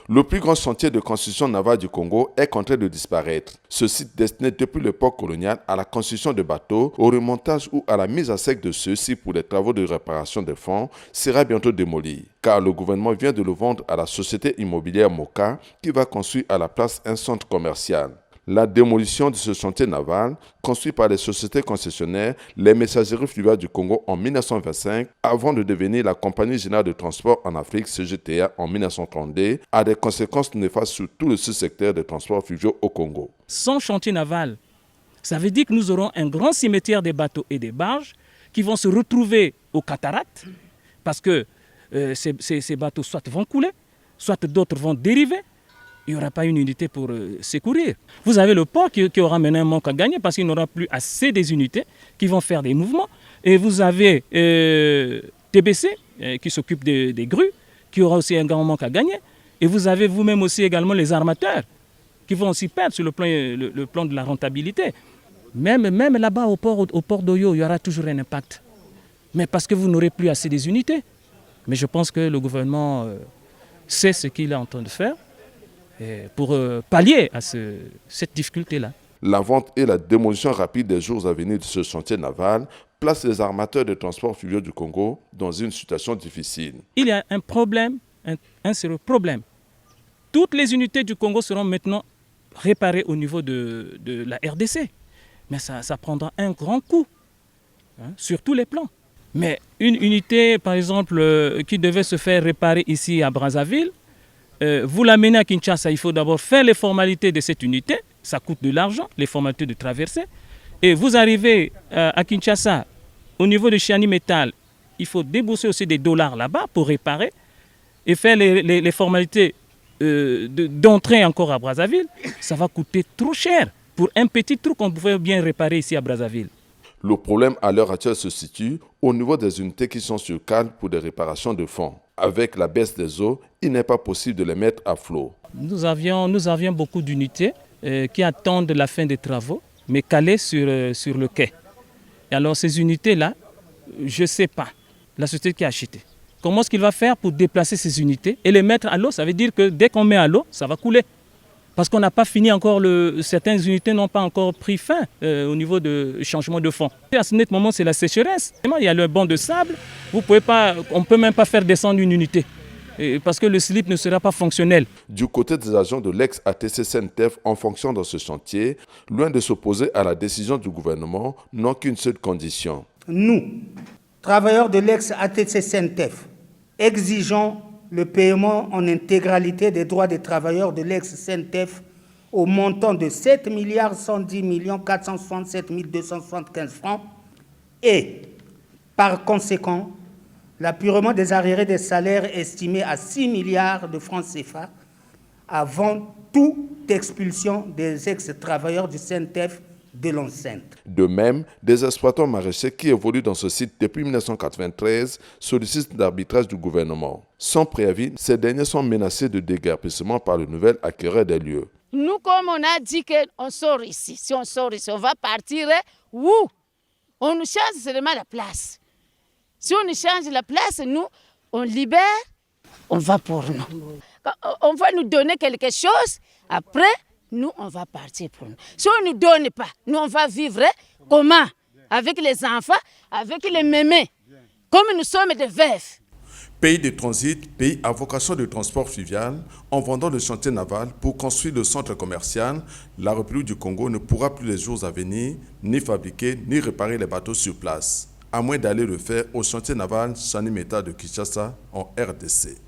Le plus grand chantier de construction navale du Congo est en train de disparaître. Ce site destiné depuis l'époque coloniale à la construction de bateaux, au remontage ou à la mise à sec de ceux-ci pour les travaux de réparation des fonds sera bientôt démoli, car le gouvernement vient de le vendre à la société immobilière Moka qui va construire à la place un centre commercial. La démolition de ce chantier naval, construit par les sociétés concessionnaires, les messageries fluviales du Congo en 1925, avant de devenir la Compagnie générale de transport en Afrique, CGTA, en 1932, a des conséquences néfastes sur tout le sous-secteur des transports fluviaux au Congo. Sans chantier naval, ça veut dire que nous aurons un grand cimetière des bateaux et des barges qui vont se retrouver aux cataractes, parce que ces bateaux soit vont couler, soit d'autres vont dériver. Il n'y aura pas une unité pour secourir. Vous avez le port qui aura maintenant un manque à gagner parce qu'il n'aura plus assez des unités qui vont faire des mouvements. Et vous avez TBC qui s'occupe des grues, qui aura aussi un grand manque à gagner. Et vous avez vous-même aussi également les armateurs qui vont aussi perdre sur le plan de la rentabilité. Même là-bas au port d'Oyo, il y aura toujours un impact. Mais parce que vous n'aurez plus assez des unités. Mais je pense que le gouvernement sait ce qu'il est en train de faire pour pallier à cette difficulté-là. La vente et la démolition rapide des jours à venir de ce chantier naval placent les armateurs de transport fluviaux du Congo dans une situation difficile. Il y a un problème, un sérieux problème. Toutes les unités du Congo seront maintenant réparées au niveau de la RDC. Mais ça prendra un grand coup sur tous les plans. Mais une unité, par exemple, qui devait se faire réparer ici à Brazzaville, vous l'amenez à Kinshasa, il faut d'abord faire les formalités de cette unité, ça coûte de l'argent, les formalités de traversée. Et vous arrivez à Kinshasa, au niveau de Chiani Metal, il faut débourser aussi des dollars là-bas pour réparer et faire les formalités d'entrée encore à Brazzaville. Ça va coûter trop cher pour un petit truc qu'on pouvait bien réparer ici à Brazzaville. Le problème à l'heure actuelle se situe au niveau des unités qui sont sur cale pour des réparations de fonds. Avec la baisse des eaux, il n'est pas possible de les mettre à flot. Nous avions beaucoup d'unités qui attendent la fin des travaux, mais calées sur le quai. Et alors ces unités-là, je ne sais pas, la société qui a acheté, comment est-ce qu'il va faire pour déplacer ces unités et les mettre à l'eau? Ça veut dire que dès qu'on met à l'eau, ça va couler. Parce qu'on n'a pas fini encore, certaines unités n'ont pas encore pris fin au niveau de changement de fond. Et à ce moment, c'est la sécheresse. Il y a le banc de sable, on ne peut même pas faire descendre une unité. Parce que le slip ne sera pas fonctionnel. Du côté des agents de l'ex-ATC SENTEF en fonction dans ce chantier, loin de s'opposer à la décision du gouvernement, n'ont qu'une seule condition. Nous, travailleurs de l'ex-ATC SENTEF, exigeons le paiement en intégralité des droits des travailleurs de l'ex-SENTEF au montant de 7 110 467 275 francs et, par conséquent, l'appurement des arriérés des salaires estimés à 6 milliards de francs CFA avant toute expulsion des ex-travailleurs du SENTEF de l'enceinte. De même, des exploitants maraîchers qui évoluent dans ce site depuis 1993 sollicitent l'arbitrage du gouvernement. Sans préavis, ces derniers sont menacés de déguerpissement par le nouvel acquéreur des lieux. Nous, comme on a dit qu'on sort ici, si on sort ici, on va partir où? On nous change seulement la place. Si on nous change la place, nous, on libère, on va pour nous. On va nous donner quelque chose, après, nous, on va partir pour nous. Si on ne nous donne pas, nous, on va vivre comment? Avec les enfants, avec les mémés, comme nous sommes des veufs. Pays de transit, pays à vocation de transport fluvial, en vendant le chantier naval pour construire le centre commercial, la République du Congo ne pourra plus les jours à venir ni fabriquer ni réparer les bateaux sur place, à moins d'aller le faire au chantier naval Chiani Metal de Kinshasa en RDC.